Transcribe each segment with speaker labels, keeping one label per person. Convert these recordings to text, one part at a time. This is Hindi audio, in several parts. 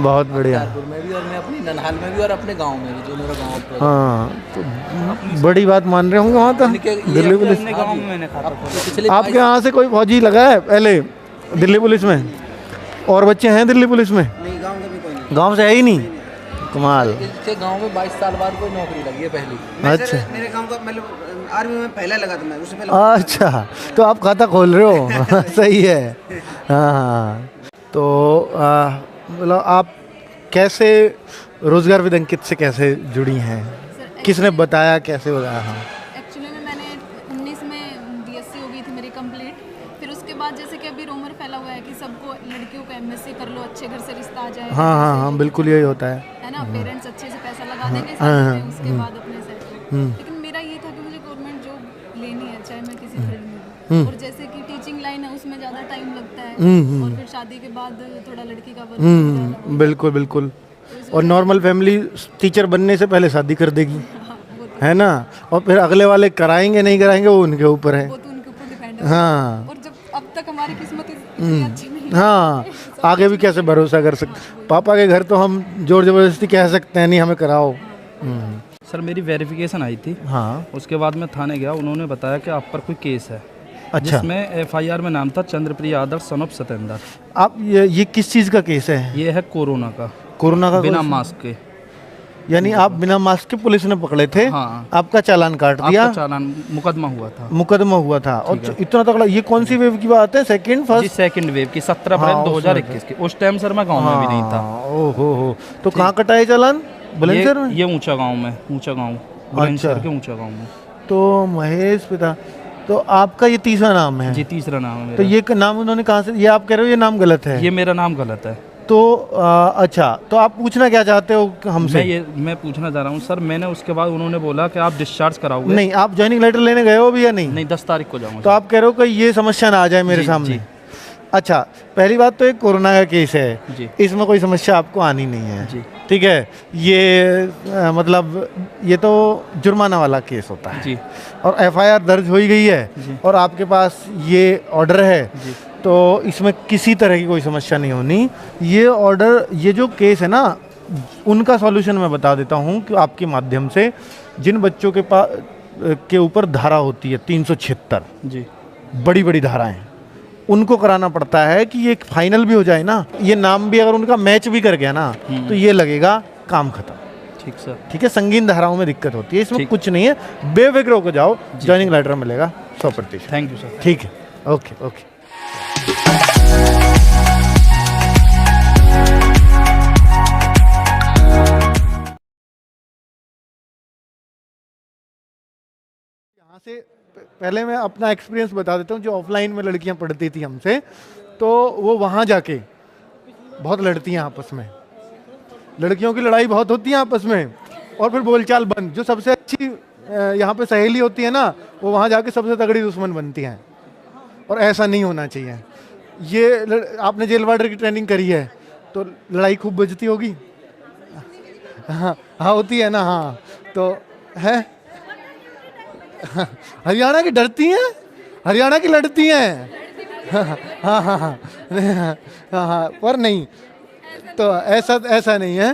Speaker 1: बहुत बढ़िया।
Speaker 2: बख्तियारपुर में भी और मैं अपनी ननहाल में भी और अपने गांव में भी, जो मेरा गांव है।
Speaker 1: हाँ, तो बड़ी बात मान रहे होंगे वहाँ तो दिल्ली पुलिस।
Speaker 2: अपने गांव में मैंने खाता था। पिछले
Speaker 1: आपके यहाँ से कोई फौजी लगा है पहले दिल्ली पुलिस में? और बच्चे हैं दिल्ली पुलिस में?
Speaker 2: नहीं, गांव का भी कोई नहीं।
Speaker 1: गांव से है ही नहीं? कमाल।
Speaker 2: इसके गांव में 22 साल बाद कोई नौकरी लगी है पहली।
Speaker 1: अच्छा,
Speaker 2: मेरे गांव का मतलब आर्मी में पहला लगा था मैं, उससे पहले।
Speaker 1: अच्छा, तो आप खाता खोल रहे हो। सही है। हाँ, तो मतलब आप कैसे रोजगार विद अंकित से कैसे जुड़ी हैं? किसने बताया, कैसे बताया? हाँ,
Speaker 3: एक्चुअली में मैंने 19 में बीएससी हो गई थी मेरी कंप्लीट। फिर उसके बाद जैसे कि अभी रूमर फैला हुआ है कि सबको लड़कियों का एमएससी कर लो, अच्छे घर से रिश्ता आ जाए।
Speaker 1: हाँ, हाँ, हाँ, बिल्कुल यही होता है
Speaker 3: ना, पेरेंट्स अच्छे से पैसा लगा देंगे शादी में, उसके बाद अपने सेट। लेकिन मेरा ये था कि मुझे गवर्नमेंट जॉब लेनी है, चाहे मैं किसी फील्ड में हूँ। और जैसे कि टीचिंग लाइन है, उसमें ज़्यादा टाइम लगता है, और फिर शादी के बाद थोड़ा लड़की का वर्क।
Speaker 1: बिल्कुल बिल्कुल। और नॉर्मल फैमिली टीचर बनने से पहले शादी कर देगी, है ना? और फिर अगले वाले कराएंगे नहीं कराएंगे वो उनके ऊपर है।
Speaker 3: वो तो उनके ऊपर डिपेंड है।
Speaker 1: हाँ,
Speaker 3: और जब अब तक हमारी किस्मत इतनी अच्छी नहीं है,
Speaker 1: हाँ, आगे भी कैसे भरोसा कर सकते? पापा के घर तो हम जोर जबरदस्ती कह सकते हैं नहीं हमें कराओ।
Speaker 4: सर मेरी वेरिफिकेशन आई थी।
Speaker 1: हाँ,
Speaker 4: उसके बाद मैं थाने गया, उन्होंने बताया कि आप पर कोई केस है।
Speaker 1: अच्छा।
Speaker 4: जिसमें एफआईआर में नाम था चंद्रप्रिया आदर्श सन ऑफ सतेंद्र।
Speaker 1: आप ये किस चीज़ का केस है?
Speaker 4: ये है कोरोना का।
Speaker 1: कोरोना का?
Speaker 4: बिना मास्क के।
Speaker 1: यानी आप बिना मास्क के पुलिस ने पकड़े थे?
Speaker 4: हाँ।
Speaker 1: आपका चालान काट दिया?
Speaker 4: आपका चालान, मुकदमा हुआ था।
Speaker 1: मुकदमा हुआ था। और इतना तगड़ा, ये कौन सी वेव की बात है? सेकंड,
Speaker 4: जी
Speaker 1: फर्स्ट?
Speaker 4: सेकंड वेव की 17 अप्रैल 2021 की। उस टाइम सर मैं गांव में भी नहीं था।
Speaker 1: ओहो हो। तो कहाँ कटा है चालान? बुलंदशहर में?
Speaker 4: ये ऊंचा गांव में, ऊंचा गांव, बुलंदशहर के ऊंचा गांव में।
Speaker 1: तो महेश पिता, तो आपका ये तीसरा नाम है?
Speaker 4: जी तीसरा नाम है मेरा।
Speaker 1: तो ये नाम उन्होंने कहाँ से? ये आप कह रहे हो ये नाम गलत है?
Speaker 4: ये मेरा नाम गलत है।
Speaker 1: तो अच्छा, तो आप पूछना क्या चाहते हो हमसे?
Speaker 4: मैं पूछना चाह रहा हूँ सर, मैंने उसके बाद उन्होंने बोला कि आप डिस्चार्ज कराओगे।
Speaker 1: नहीं, आप ज्वाइनिंग लेटर लेने गए हो भी या नहीं?
Speaker 4: नहीं, 10 तारीख को जाऊँगा।
Speaker 1: तो आप कह रहे हो कि ये समस्या ना आ जाए मेरे सामने?
Speaker 4: जी।
Speaker 1: अच्छा, पहली बात तो एक कोरोना का केस है
Speaker 4: जी।
Speaker 1: इसमें कोई समस्या आपको आनी नहीं है
Speaker 4: जी।
Speaker 1: ठीक है। ये मतलब ये तो जुर्माना वाला केस होता है
Speaker 4: जी।
Speaker 1: और एफआईआर दर्ज हो ही गई है और आपके पास ये ऑर्डर है
Speaker 4: जी।
Speaker 1: तो इसमें किसी तरह की कोई समस्या नहीं होनी। ये ऑर्डर, ये जो केस है ना, उनका सॉल्यूशन मैं बता देता हूँ कि आपके माध्यम से, जिन बच्चों के पास के ऊपर धारा होती है 376,
Speaker 4: जी,
Speaker 1: बड़ी बड़ी धाराएं, उनको कराना पड़ता है कि ये फाइनल भी हो जाए ना, ये नाम भी अगर उनका मैच भी कर गया ना तो ये लगेगा काम खत्म।
Speaker 4: ठीक सर।
Speaker 1: ठीक है, संगीन धाराओं में दिक्कत होती है, इसमें
Speaker 4: ठीक।
Speaker 1: कुछ नहीं है, बेफिक्र होकर जाओ, ज्वाइनिंग लेटर मिलेगा 100%।
Speaker 4: Thank you sir.
Speaker 1: ठीक है, ओके ओके। यहाँ से पहले मैं अपना एक्सपीरियंस बता देता हूँ। जो ऑफलाइन में लड़कियाँ पढ़ती थी हमसे, तो वो वहाँ जाके बहुत लड़ती हैं आपस में, लड़कियों की लड़ाई बहुत होती है आपस में, और फिर बोलचाल बंद। जो सबसे अच्छी यहाँ पे सहेली होती है ना, वो वहाँ जाके सबसे तगड़ी दुश्मन बनती हैं, और ऐसा नहीं होना चाहिए। ये आपने जेल वार्डर की ट्रेनिंग करी है तो लड़ाई खूब बजती होगी। हाँ हाँ, होती है ना। हाँ, तो है हरियाणा की डरती हैं, हरियाणा की लड़ती हैं। हाँ हाँ हाँ हाँ हाँ, पर नहीं, तो ऐसा नहीं है।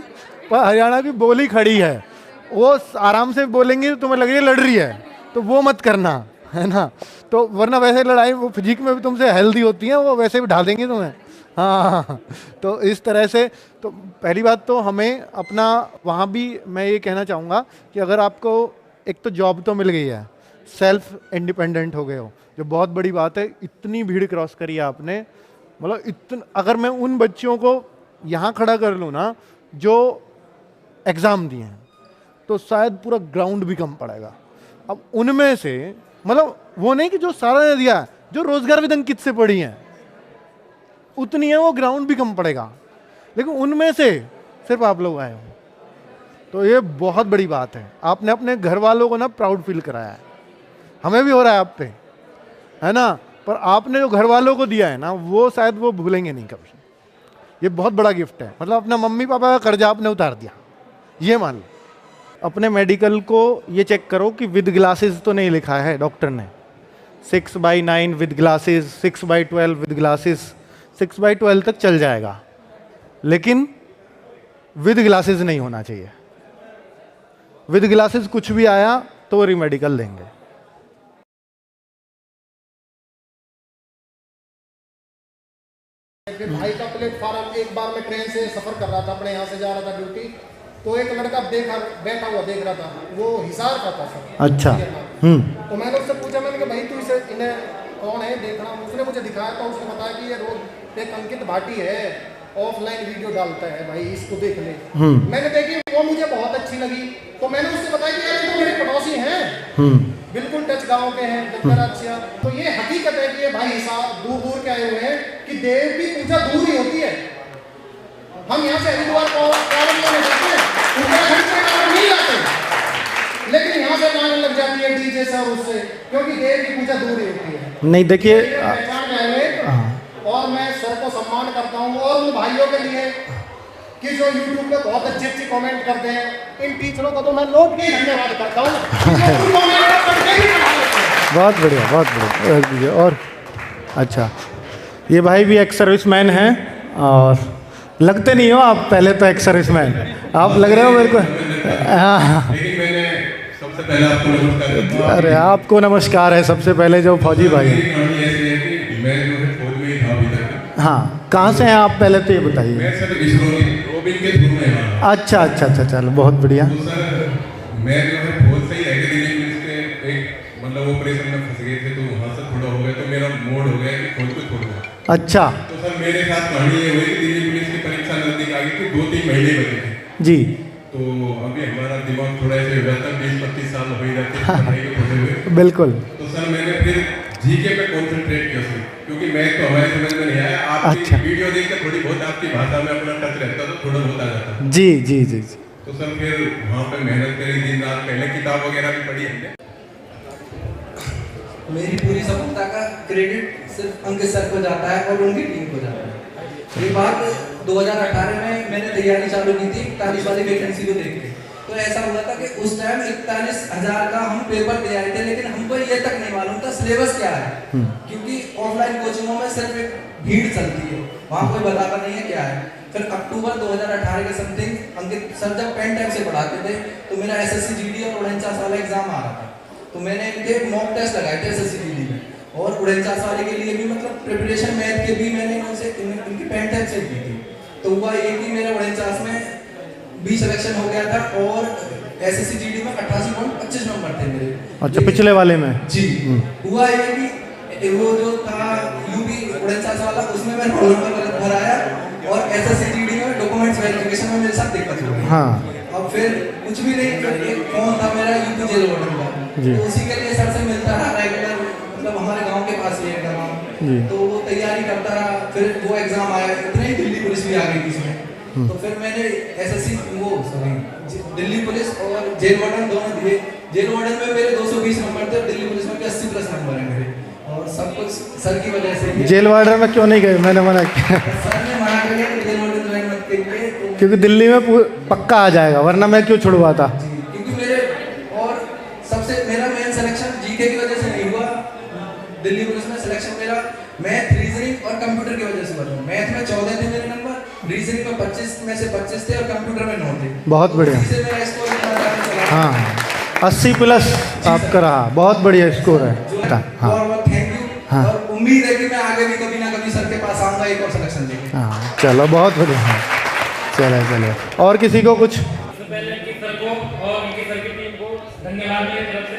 Speaker 1: पर हरियाणा की बोली खड़ी है, वो आराम से बोलेंगे तो तुम्हें लगेगा लड़ रही है, तो वो मत करना, है ना। तो वरना वैसे लड़ाई वो फिजिक में भी तुमसे हेल्दी होती है, वो वैसे भी ढा देंगे तुम्हें। हाँ, तो इस तरह से, तो पहली बात तो हमें अपना, वहाँ भी मैं ये कहना चाहूँगा कि अगर आपको एक तो जॉब तो मिल गई है, सेल्फ इंडिपेंडेंट हो गए हो, जो बहुत बड़ी बात है। इतनी भीड़ क्रॉस करी है आपने, मतलब इतना, अगर मैं उन बच्चियों को यहाँ खड़ा कर लूँ ना जो एग्ज़ाम दिए हैं, तो शायद पूरा ग्राउंड भी कम पड़ेगा। अब उनमें से, मतलब वो नहीं कि जो सारा ने दिया, जो रोजगार विद अंकित से पढ़ी हैं उतनी है, वो ग्राउंड भी कम पड़ेगा, लेकिन उनमें से सिर्फ आप लोग आए हो, तो ये बहुत बड़ी बात है। आपने अपने घर वालों को ना प्राउड फील कराया है, हमें भी हो रहा है आप पे, है ना। पर आपने जो घर वालों को दिया है ना, वो शायद वो भूलेंगे नहीं कभी। ये बहुत बड़ा गिफ्ट है, मतलब अपना मम्मी पापा का कर्जा आपने उतार दिया, ये मान लो। अपने मेडिकल को ये चेक करो कि विद ग्लासेस तो नहीं लिखा है डॉक्टर ने। 6/9 विद ग्लासेस, 6/12 विद ग्लासेस, 6/12 तक चल जाएगा, लेकिन विद ग्लासेस नहीं होना चाहिए। विद ग्लासेस कुछ भी आया तो वो रीमेडिकल देंगे।
Speaker 5: भाई का प्लेटफार्म, एक बार मैं ट्रेन से सफर कर रहा था, अपने यहाँ से जा रहा था ड्यूटी, तो एक लड़का बैठा हुआ देख रहा था, वो हिसार का था सर।
Speaker 1: अच्छा।
Speaker 5: तो मैंने उससे पूछा, मैंने कहा भाई तू इसे इन्हें कौन है देखना। उसने मुझे दिखाया, तो उसने बताया कि ये रोज एक अंकित भाटी है, ऑफलाइन वीडियो डालता है भाई, इसको देख ले। मैंने देखी, वो मुझे बहुत अच्छी लगी, तो मैंने उससे बताया कि यार ये तो मेरे पड़ोसी हैं, बिल्कुल टच गांव के हैं, अच्छा। तो ये हकीकत है कि ये भाई हिसार दूर दूर के आए हुए हैं कि देव की पूजा दूर ही होती है। हम यहाँ से हरिद्वार प्रारंभ में जाते हैं, उत्तराखंड से प्रारंभ नहीं जाते, लेकिन यहाँ से मांगने लग जाती है डीजे से और उससे, क्योंकि देव की पूजा दूर ही होती है।
Speaker 1: नहीं देखिए,
Speaker 5: पहचान गए। और मैं सर को सम्मान करता हूँ, और उन भाइयों के लिए कि जो यूट्यूब पे बहुत अच्छे अच्छे कमेंट करते हैं, इन टीचरों का तो मैं लौट के धन्यवाद करता हूँ।
Speaker 1: बहुत बढ़िया, बहुत बढ़िया। और अच्छा, ये भाई भी एक्स सर्विसमैन हैं, और लगते नहीं हो आप, पहले तो एक्स सर्विसमैन आप लग रहे हो मेरे को। हाँ,
Speaker 6: लेकिन मैंने सबसे पहले आपको नमस्कार करता हूं।
Speaker 1: अरे आपको नमस्कार है सबसे पहले, जो फौजी भाई हैं।
Speaker 6: मेरी कहानी ऐसी है कि मैं जो है फौज में ही था अभी तक।
Speaker 1: हाँ, कहाँ से हैं आप पहले तो ये बताइए।
Speaker 6: मैं सर रोबिन के थ्रू में हूँ।
Speaker 1: अच्छा अच्छा अच्छा, चलो बहुत बढ़िया।
Speaker 6: तो सर मैं जो है फौज से ही रह के दिल्ली पुलिस के एक मतलब ऑपरेशन में फंस गए थे, तो वहाँ से थोड़ा हो गया, तो मेरा मोड हो गया कि फौज को छोड़ दूँ।
Speaker 1: अच्छा
Speaker 6: तो सर मेरे साथ कहानी ये हुई कि दिल्ली पुलिस की परीक्षा नजदीक आ गई थी, 2-3 महीने बचे थे।
Speaker 1: जी।
Speaker 6: तो अभी हमारा दिमाग थोड़ा ऐसे हो जाता है, 20-25 साल हो ही जाते हैं पढ़ाई के खोते हुए।
Speaker 1: बिल्कुल।
Speaker 6: तो सर मैंने फिर जीके पे कंसंट्रेट किया सर, क्योंकि मैं तो हमारे समझ में नहीं आया। आपकी
Speaker 1: अच्छा।
Speaker 6: वीडियो देख के थोड़ी बहुत आपकी भाषा में अपना टच रहता, तो थोड़ा बहुत आ जाता।
Speaker 1: जी जी जी जी।
Speaker 6: तो सर फिर वहाँ पे मेहनत करी, दिन रात, पहले किताब वगैरह भी पढ़ी हमने।
Speaker 7: मेरी पूरी सफलता का क्रेडिट सिर्फ अंकित सर को जाता है और उनकी टीम को जाता है। ये बात 2018 में मैंने तैयारी चालू की थी 41 वाली वैकेंसी को देख के। तो ऐसा हुआ था कि उस टाइम 41,000 का हम पेपर दे आए थे, लेकिन हमको ये तक नहीं मालूम था सिलेबस क्या है, क्योंकि ऑफलाइन कोचिंगों में सिर्फ एक भीड़ चलती है, वहाँ कोई बताता नहीं है क्या है। फिर अक्टूबर 2018 के समथिंग अंकित सर जब पेन टाइम से पढ़ाते थे, तो मेरा SSC GD और 49 वाला एग्जाम आ रहा था, तो मैंने इनके मॉक टेस्ट लगाए थे SSC GD में, और 49 वाले के लिए भी मतलब प्रिपरेशन मैथ के भी मैंने इनकी पेन टाइम से की थी। तो हुआ ये कि मेरा 49 में 20 सिलेक्शन हो गया था, और SSC GD में 88.25 नंबर थे मेरे।
Speaker 1: अच्छा, पिछले वाले में
Speaker 7: जी। हुआ ये कि वो जो था UP 49 वाला, उसमें मैं रोल नंबर गलत भराया, और SSC GD में डॉक्यूमेंट्स वेरिफिकेशन में मेरे साथ दिक्कत हो गई।
Speaker 1: हाँ।
Speaker 7: अब फिर कुछ भी नहीं, फिर एक फोन था मेरा UP जेल वार्डन का, तो उसी के लिए सर से मिलता रहा रेगुलर, मतलब हमारे गांव के पास ही है एग्जाम, तो वो तैयारी करता रहा। फिर वो एग्जाम आया, इतने ही दिल्ली पुलिस भी आ गई थी उसमें। तो फिर मैंने SSC दिल्ली पुलिस और जेल वार्डन दोनों दिए। जेल वार्डन में मेरे 220 नंबर थे, और दिल्ली पुलिस में भी 80+ नंबर है मेरे, और सब कुछ सर की वजह से।
Speaker 1: जेल वार्डन में क्यों नहीं गए? मैंने मना किया।
Speaker 7: सर ने मना कर दिया कि जेल वार्डन ज्वाइन मत करिए, तो
Speaker 1: क्योंकि दिल्ली में पक्का आ जाएगा, वरना मैं क्यों छुड़वाता।
Speaker 7: क्योंकि मेरे और सबसे मेरा मेन सिलेक्शन जीके की वजह से नहीं हुआ, दिल्ली पुलिस में सिलेक्शन मेरा मैथ, रीजनिंग और कंप्यूटर की वजह से हुआ। मैथ में 14 थे मेरे नंबर, रीजनिंग में 25 में से 25 थे, और कंप्यूटर में 9 थे।
Speaker 1: बहुत बढ़िया।
Speaker 7: इसी से मेरा स्कोर इतना ज्यादा चला।
Speaker 1: हाँ, 80+ आपका रहा, बहुत बढ़िया स्कोर है। हाँ
Speaker 7: और थैंक यू।
Speaker 1: हाँ।
Speaker 7: और उम्मीद है कि मैं आगे भी कभी ना कभी सर के पास आऊंगा एक और सिलेक्शन लेके।
Speaker 1: हाँ, चलो बहुत बढ़िया। हाँ, चले और किसी को कुछ?
Speaker 8: सबसे पहले अंकित सर को और उनकी सर की टीम को धन्यवाद मेरी तरफ से।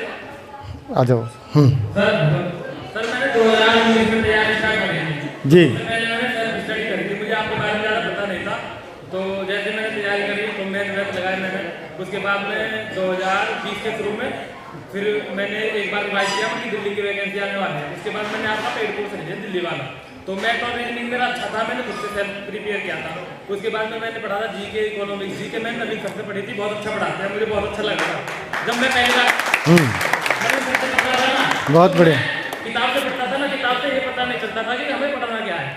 Speaker 1: आ जाओ।
Speaker 8: सर मैंने 2019 में तैयारी स्टार्ट करी थी।
Speaker 1: जी।
Speaker 8: पहले मैंने सेल्फ स्टडी करी थी, मुझे आपके बारे में ज़्यादा पता नहीं था। तो जैसे मैंने तैयारी करी तो मैथ लगाया मैंने। उसके बाद में 2020 के शुरू में फिर मैंने एक बार रिवाइज किया कि दिल्ली की वैकेंसी आने वाली है। उसके बाद मैंने आपका पेड कोर्स लिया दिल्ली वाला, तो मैथ और रीजनिंग मेरा अच्छा था, मैंने खुद से सेल्फ प्रिपेयर किया था। उसके बाद में मैंने पढ़ा था जीके, इकोनॉमिक्स। जीके मैंने नवीन सबसे पढ़ी थी, बहुत अच्छा पढ़ाते हैं, मुझे बहुत अच्छा लगा था। जब मैं पहली बार मैंने सबसे पढ़ा था ना,
Speaker 1: बहुत बढ़िया।
Speaker 8: किताब से पढ़ता था ना, किताब से ये पता नहीं चलता था कि हमें पढ़ना क्या है।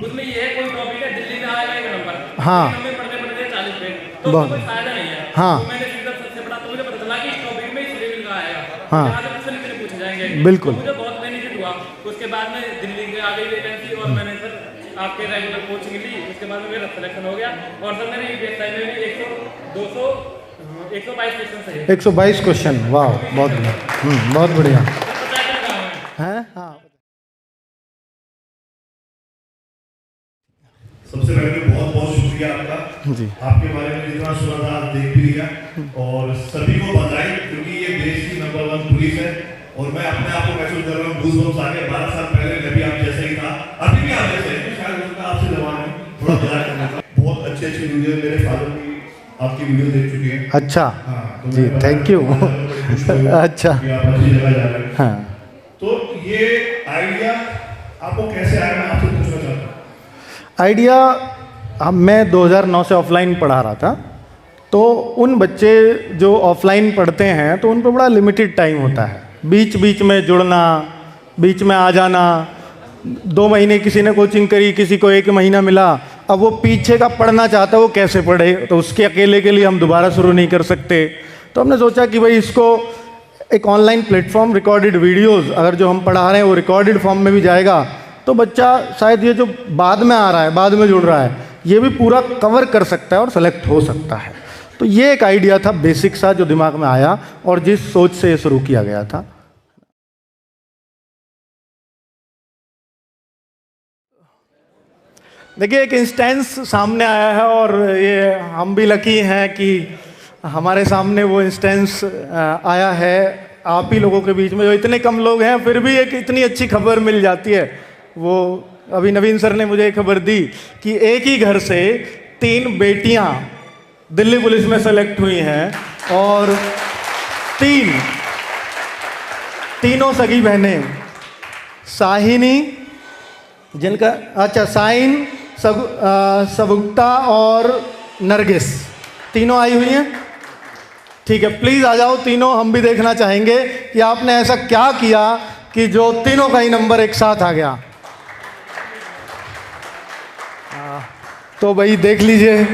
Speaker 8: उसमें ये है कोई टॉपिक है, दिल्ली में आएगा एक नंबर,
Speaker 1: हाँ।
Speaker 8: हमें पढ़ने 40 पेज, तो
Speaker 1: बहुत
Speaker 8: कोई फायदा नहीं है।
Speaker 1: हाँ।
Speaker 8: तो मैंने सीधा सबसे पढ़ा, तो मुझे पता चला कि इस टॉपिक में इस लेवल का आएगा,
Speaker 1: हाँ।
Speaker 8: यहाँ से क्वेश्चन इतने पूछे जाएंगे।
Speaker 1: बिल्कुल।
Speaker 8: तो मुझे बहुत बेनिफिट हुआ। उसके बाद में दिल्ली के आ गई वैकेंसी, और मैंने सर आपके रेगुलर कोचिंग ली, उसके बाद में मेरा सिलेक्शन हो गया। और सर मेरे यूपीएससी में भी 122 क्वेश्चन है।
Speaker 1: 122 क्वेश्चन, वाह बहुत बढ़िया, बहुत बढ़िया हैं। हाँ,
Speaker 9: सबसे पहले तो बहुत बहुत शुक्रिया आपका
Speaker 1: जी।
Speaker 9: आपके बारे में जितना सुना था आप देख भी लिया, और सभी को बधाई, क्योंकि ये देश की नंबर 1 पुलिस है। और मैं अपने आप को महसूस कर रहा हूँ गूज़बम्स आ गए। 12 साल पहले मैं भी आप जैसे ही था, अभी भी आप जैसे हैं, शायद उसका आपसे जवान है थोड़ा मजाक करने का। बहुत अच्छी अच्छी वीडियो मेरे फादर की आपकी वीडियो देख चुके हैं।
Speaker 1: अच्छा
Speaker 9: हाँ, तो
Speaker 1: जी, थैंक यू। अच्छा,
Speaker 9: आप अच्छी जगह जा रहे हैं।
Speaker 1: हाँ,
Speaker 9: तो ये आइडिया आपको कैसे आया, मैं आपसे पूछना चाहता हूँ।
Speaker 1: आइडिया, मैं 2009 से ऑफलाइन पढ़ा रहा था, तो उन बच्चे जो ऑफलाइन पढ़ते हैं तो उन पर बड़ा लिमिटेड टाइम होता है, बीच बीच में जुड़ना, बीच में आ जाना। 2 महीने किसी ने कोचिंग करी, किसी को 1 महीना मिला, अब वो पीछे का पढ़ना चाहता है, वो कैसे पढ़े? तो उसके अकेले के लिए हम दोबारा शुरू नहीं कर सकते। तो हमने सोचा कि भाई इसको एक ऑनलाइन प्लेटफॉर्म, रिकॉर्डेड वीडियोज़, अगर जो हम पढ़ा रहे हैं वो रिकॉर्डेड फॉर्म में भी जाएगा, तो बच्चा शायद ये जो बाद में आ रहा है, बाद में जुड़ रहा है, ये भी पूरा कवर कर सकता है और सेलेक्ट हो सकता है। तो ये एक आइडिया था बेसिक सा जो दिमाग में आया और जिस सोच से ये शुरू किया गया था। देखिए, एक इंस्टेंस सामने आया है और ये हम भी लकी हैं कि हमारे सामने वो इंस्टेंस आया है आप ही लोगों के बीच में, जो इतने कम लोग हैं फिर भी एक इतनी अच्छी खबर मिल जाती है। वो अभी नवीन सर ने मुझे एक खबर दी कि एक ही घर से 3 बेटियां दिल्ली पुलिस में सेलेक्ट हुई हैं, और तीनों सगी बहनें, साहिनी, जिनका अच्छा साइन, सबुक्ता और नरगिस, तीनों आई हुई हैं। ठीक है, प्लीज़ आ जाओ तीनों, हम भी देखना चाहेंगे कि आपने ऐसा क्या किया कि जो तीनों का ही नंबर एक साथ आ गया। तो भाई देख लीजिए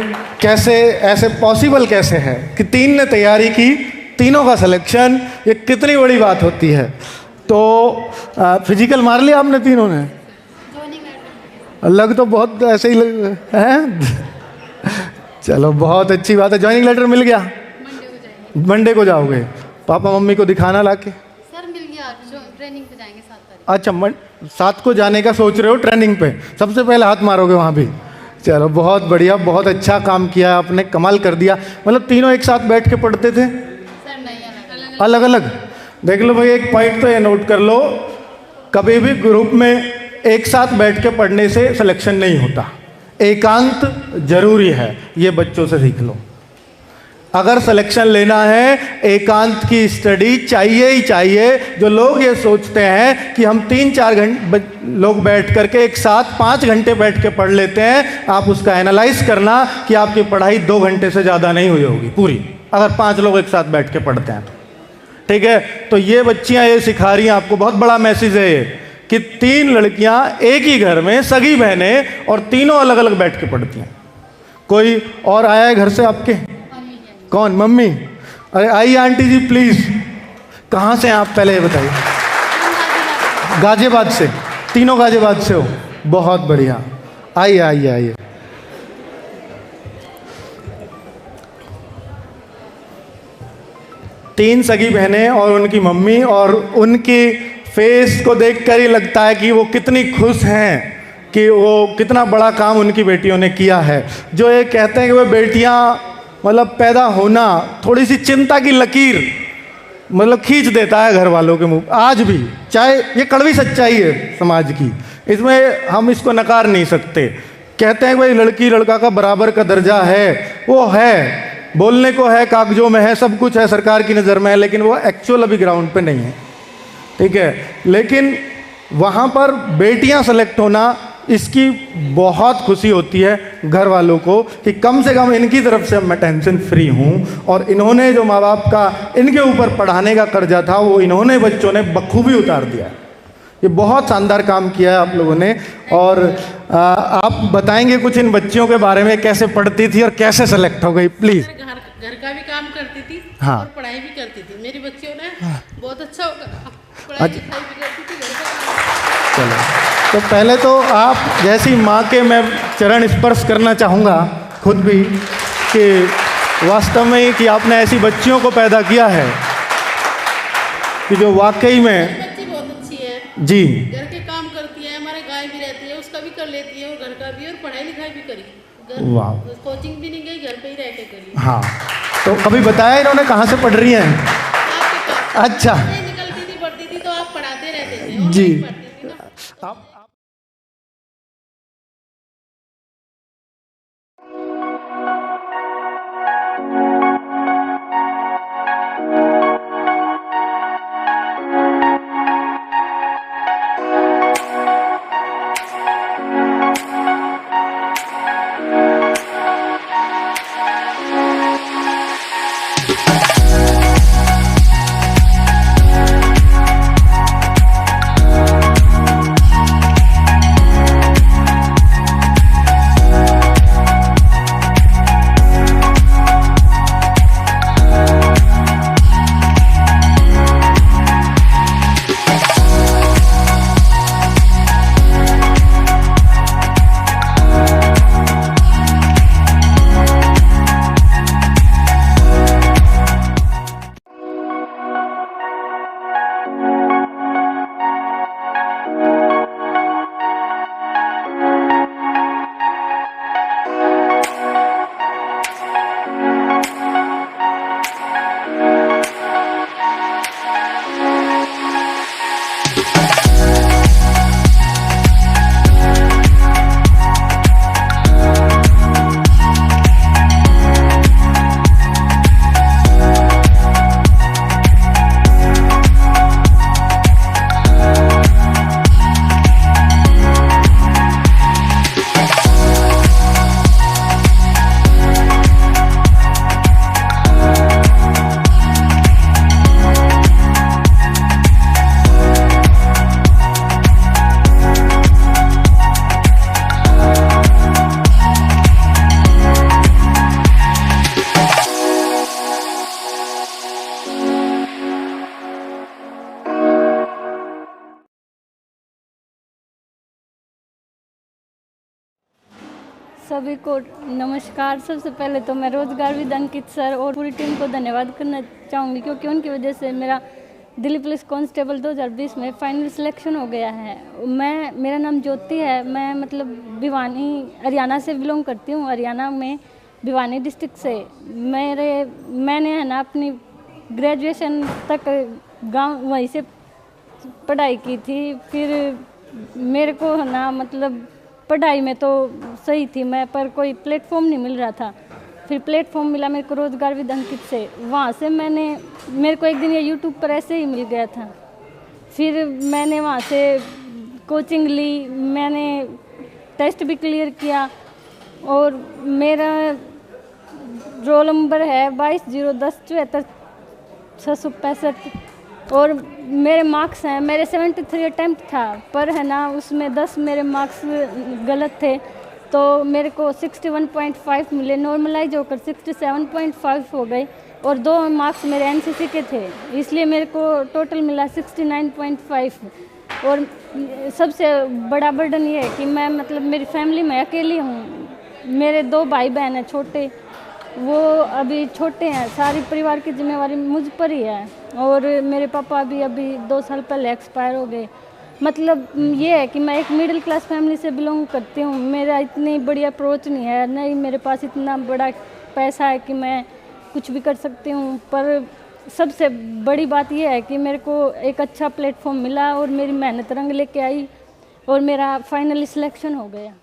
Speaker 1: कैसे, ऐसे पॉसिबल कैसे है कि 3 ने तैयारी की, तीनों का सिलेक्शन, ये कितनी बड़ी बात होती है। तो फिजिकल मार लिया आपने तीनों ने? लग तो बहुत ऐसे ही हैं। चलो बहुत अच्छी बात है, ज्वाइनिंग लेटर मिल गया, मंडे को जाओगे, पापा मम्मी को दिखाना लाके?
Speaker 3: सर मिल गया, जो ट्रेनिंग पे जाएंगे 7 तारीख।
Speaker 1: अच्छा, 7 को जाने का सोच रहे हो ट्रेनिंग पे, सबसे पहले हाथ मारोगे वहाँ भी? चलो बहुत बढ़िया, बहुत अच्छा काम किया आपने, कमाल कर दिया। मतलब तीनों एक साथ बैठ के पढ़ते थे?
Speaker 3: सर नहीं,
Speaker 1: अलग अलग। देख लो भाई, एक पॉइंट तो ये नोट कर लो, कभी भी ग्रुप में एक साथ बैठ के पढ़ने से सिलेक्शन नहीं होता, एकांत जरूरी है, ये बच्चों से सीख लो। अगर सिलेक्शन लेना है, एकांत की स्टडी चाहिए ही चाहिए। जो लोग ये सोचते हैं कि हम 3-4 घंटे लोग बैठ करके एक साथ 5 घंटे बैठ के पढ़ लेते हैं, आप उसका एनालाइज करना कि आपकी पढ़ाई 2 घंटे से ज़्यादा नहीं हुई होगी पूरी, अगर 5 लोग एक साथ बैठ के पढ़ते हैं तो। ठीक है, तो ये बच्चियाँ ये सिखा रही हैं आपको, बहुत बड़ा मैसेज है ये, कि 3 लड़कियाँ एक ही घर में, सगी बहनें, और तीनों अलग अलग बैठ के पढ़ती हैं। कोई और आया है घर से आपके? कौन? मम्मी? अरे आइए आंटी जी प्लीज। कहाँ से हैं आप, पहले ये बताइए। गाजियाबाद से? तीनों गाजियाबाद से हो, बहुत बढ़िया। आइए आइए आइए। तीन सगी बहनें और उनकी मम्मी, और उनकी फेस को देखकर ही लगता है कि वो कितनी खुश हैं, कि वो कितना बड़ा काम उनकी बेटियों ने किया है। जो ये कहते हैं कि वो बेटियां मतलब पैदा होना थोड़ी सी चिंता की लकीर मतलब खींच देता है घर वालों के मुंह, आज भी, चाहे ये कड़वी सच्चाई है समाज की, इसमें हम इसको नकार नहीं सकते। कहते हैं भाई लड़की लड़का का बराबर का दर्जा है, वो है, बोलने को है, कागजों में है, सब कुछ है, सरकार की नज़र में है, लेकिन वो एक्चुअल अभी ग्राउंड पे नहीं है। ठीक है, लेकिन वहाँ पर बेटियाँ सेलेक्ट होना, इसकी बहुत खुशी होती है घर वालों को कि कम से कम इनकी तरफ से मैं टेंशन फ्री हूँ, और इन्होंने जो माँ बाप का इनके ऊपर पढ़ाने का कर्जा था वो इन्होंने, बच्चों ने बखूबी उतार दिया। ये बहुत शानदार काम किया है आप लोगों ने। और आप बताएंगे कुछ इन बच्चियों के बारे में, कैसे पढ़ती थी और कैसे सेलेक्ट हो गई, प्लीज़।
Speaker 10: घर का भी काम करती थी,
Speaker 1: हाँ,
Speaker 10: और पढ़ाई भी करती थी। मेरी बच्चियों ने बहुत अच्छा पढ़ाई लिखाई भी करती थी, घर का काम।
Speaker 1: चलो तो पहले तो आप जैसी माँ के मैं चरण स्पर्श करना चाहूँगा खुद भी कि वास्तव में कि आपने ऐसी बच्चियों को पैदा किया है कि जो वाकई में
Speaker 10: बच्ची बहुत अच्छी है
Speaker 1: जी
Speaker 10: घर के काम करती है, हमारे गाय भी रहती है, उसका भी कर लेती है और घर का भी, और पढ़ाई लिखाई भी करी।
Speaker 1: वाह।
Speaker 10: कोचिंग भी नहीं गई, घर पे ही रह के करी।
Speaker 1: हाँ, तो कभी बताया इन्होंने कहाँ से पढ़ रही हैं?
Speaker 10: आपके पास
Speaker 1: अच्छा
Speaker 10: निकलती थी, पढ़ती थी, तो आप पढ़ाते रहते थे और
Speaker 1: जी।
Speaker 10: नहीं पढ़ती थी ना।
Speaker 1: आप
Speaker 11: सभी को नमस्कार। सबसे पहले तो मैं रोजगार विद अंकित सर और पूरी टीम को धन्यवाद करना चाहूँगी, क्योंकि उनकी वजह से मेरा दिल्ली पुलिस कांस्टेबल 2020 में फाइनल सिलेक्शन हो गया है। मेरा नाम ज्योति है। मैं मतलब भिवानी हरियाणा से बिलोंग करती हूँ। हरियाणा में भिवानी डिस्ट्रिक्ट से मैंने है ना अपनी ग्रेजुएशन तक गांव वहीं से पढ़ाई की थी। फिर मेरे को है ना मतलब पढ़ाई में तो सही थी मैं, पर कोई प्लेटफॉर्म नहीं मिल रहा था। फिर प्लेटफॉर्म मिला मेरे को रोजगार विद अंकित से। वहाँ से मेरे को एक दिन ये यूट्यूब पर ऐसे ही मिल गया था। फिर मैंने वहाँ से कोचिंग ली, मैंने टेस्ट भी क्लियर किया और मेरा रोल नंबर है 2201074665 और मेरे मार्क्स हैं, मेरे 73 अटैम्प्ट था, पर है ना उसमें 10 मेरे मार्क्स गलत थे, तो मेरे को 61.5 मिले। नॉर्मलाइज होकर 67.5 हो गए और 2 मार्क्स मेरे एनसीसी के थे, इसलिए मेरे को टोटल मिला 69.5। और सबसे बड़ा बर्डन ये है कि मैं मतलब मेरी फैमिली में अकेली हूँ। मेरे 2 भाई बहन हैं छोटे, वो अभी छोटे हैं, सारी परिवार की जिम्मेवारी मुझ पर ही है। और मेरे पापा भी अभी 2 साल पहले एक्सपायर हो गए। मतलब ये है कि मैं एक मिडिल क्लास फैमिली से बिलोंग करती हूँ। मेरा इतनी बड़ी अप्रोच नहीं है, नहीं मेरे पास इतना बड़ा पैसा है कि मैं कुछ भी कर सकती हूँ। पर सबसे बड़ी बात यह है कि मेरे को एक अच्छा प्लेटफॉर्म मिला और मेरी मेहनत रंग लेके आई और मेरा फाइनली सिलेक्शन हो गया।